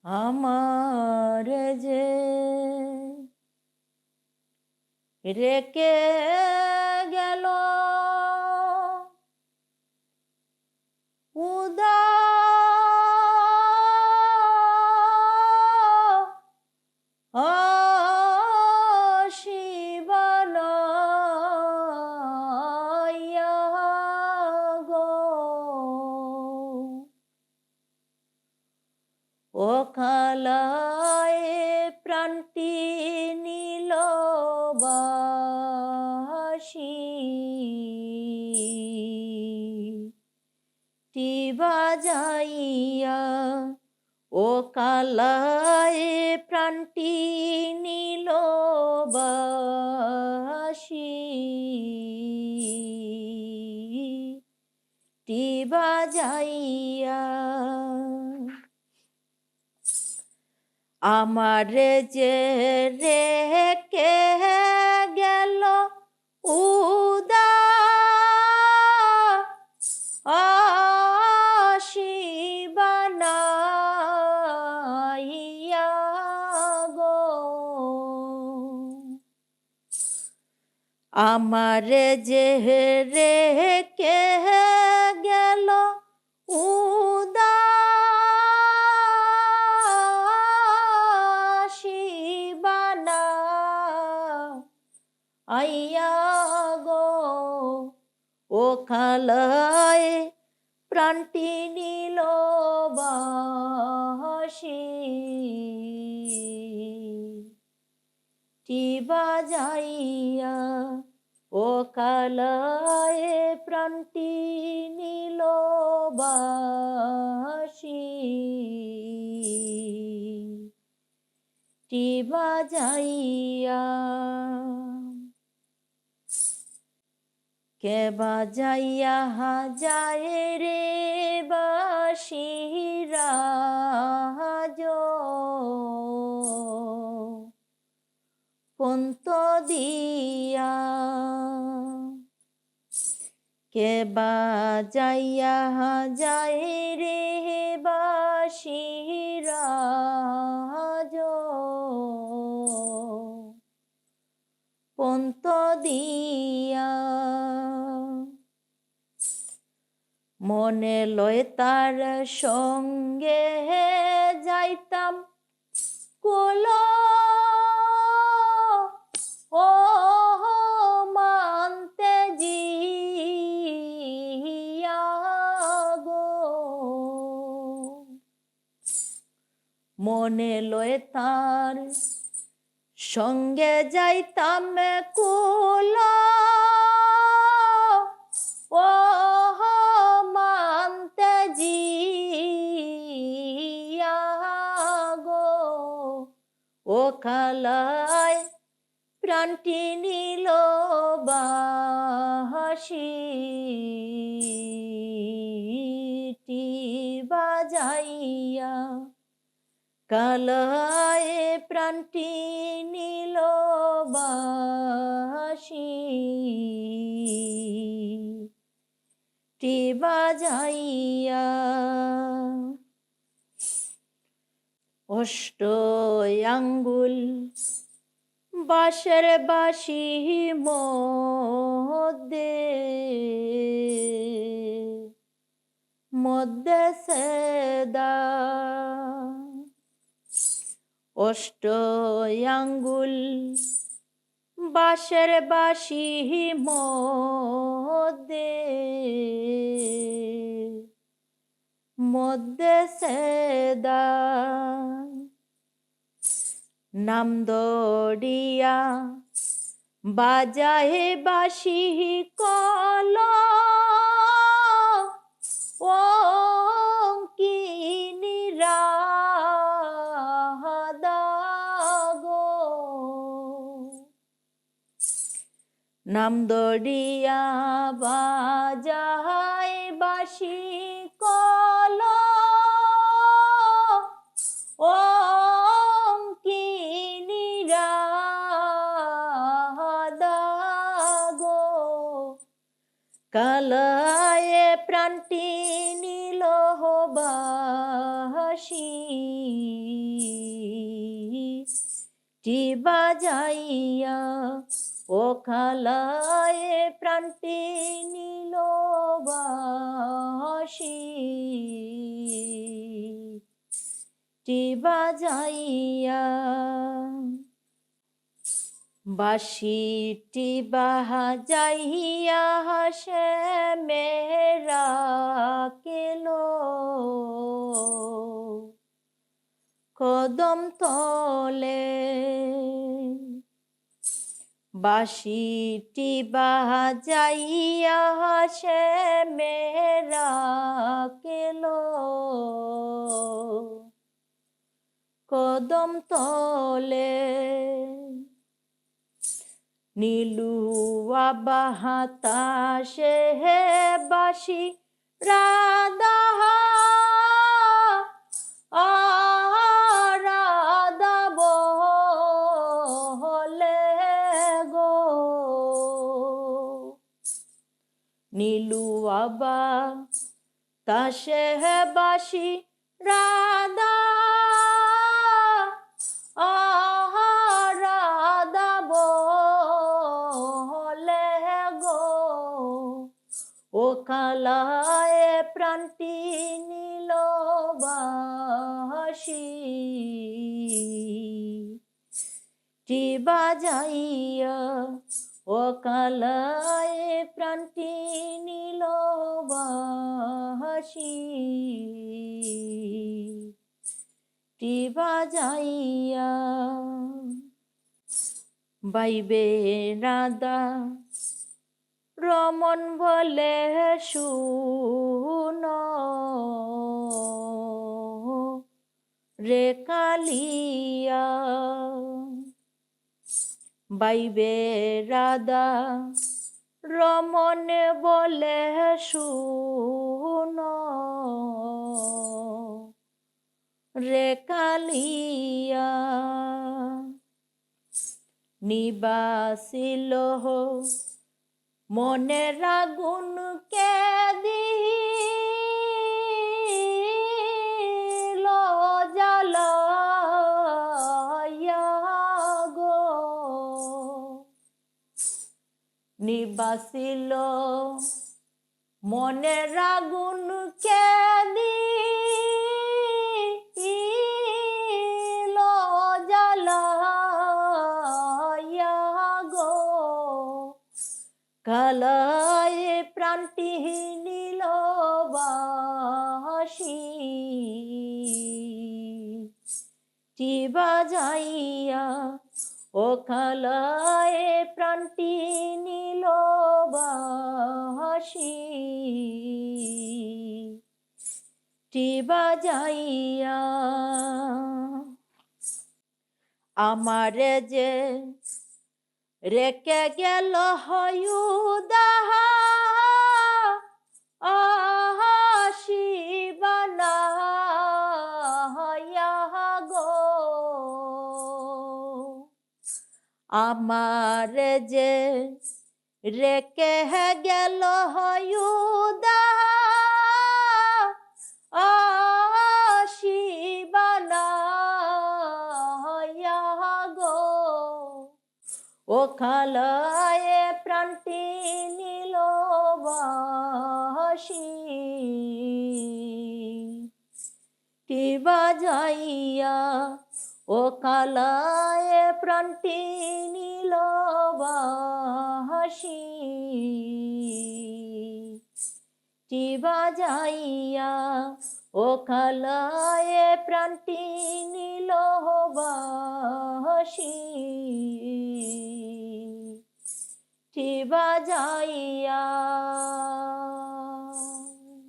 আমার যে রেখে গেল শিবালয়া গো ও খালায় প্রাণটি নীল বাসি টি বাজাইয়া ও কালায় প্রাণটি নীল বাসি টি বাজাইয়া আমার যে রেখে গেল শিবানাইয়া গো আমার যে রেখে গেল আইয়া গো ও খালায় প্রাণটি নীল বাসি টি বাজাইয়া ও খালায় প্রাণটি নীল বাসি টি বাজাইয়া কে বাজাইয়া যায় রে বাঁশি রাজ পন্ত দিয়া কে বাজাইয়া যায় রে বাঁশি রাজ পন্ত দিয়া মনে লয় তার সঙ্গে যাইতাম কুল ও মানতে জিয়া গো মনে লয় তার সঙ্গে যাইতাম কুল ও মানতে জিয়া গো ও খালায় প্রাণটি নীল বাসি টি বাজাইয়া কালায় প্রাণটি নীল বাসি টি বাজাইয়া অষ্ট আঙ্গুল বাঁশের বাঁশি মধ্যে মধ্যে সেদা অষ্ট আঙ্গুল বাঁশের বাঁশি মধ্যে মধ্যে সেদা নাম দড়িয়া বাজায় বাঁশি কল ও কিনি রাধা গো নাম দড়িয়া বাজায় বাঁশি কল ও কিনি রাধা গো কালায় প্রাণটি নীল বাসি টি বাজাইয়া ও খালায় প্রাণটি নিল বাসি টি বাজাইয়া বাঁশিটি বাজাইয়া সে মেরা কেলো কদম তলে বাঁশিটি বাজাইয়া সে মেরা কেলো কদম তলে নীলুয়া বাতাসে হে বাঁশি রাধা রাধা বলে গো নীলুয়া বাতাসে হে বাঁশি রাধা রাধা বলে গো ও কালায় প্রাণটি নিল বাসি টি বাজাইয়া ও কালায় প্রাণটি নিল বাসি টি বাজাইয়া বাইবে রাধা রমন বলে শুনো রে কালিয়া বাইবে রাধা রমন বলে শুনো রে কালিয়া নিবাসিল মনের আগুন কে দিল জ্বালাইয়া গো নিবাসিল মনের আগুন কে দিল জ্বালাইয়া গো কালায় প্রাণটি নিল বাসি টি বাজাইয়া ও কালায় প্রাণটি নিল বাসি টি বাজাইয়া আমার যে রেখে গেল হয়ুদাহা শিবানা গো আমার যে রেখে গেল হয়ুদাহা শিবানা গো ও খালায় প্রাণটি নিল বাসি টি বাজাইয়া ও খালায় প্রাণটি নিল বাসি টি বাজাইয়া ও খালায় প্রাণটি নিল বাসি টি বাজাইয়া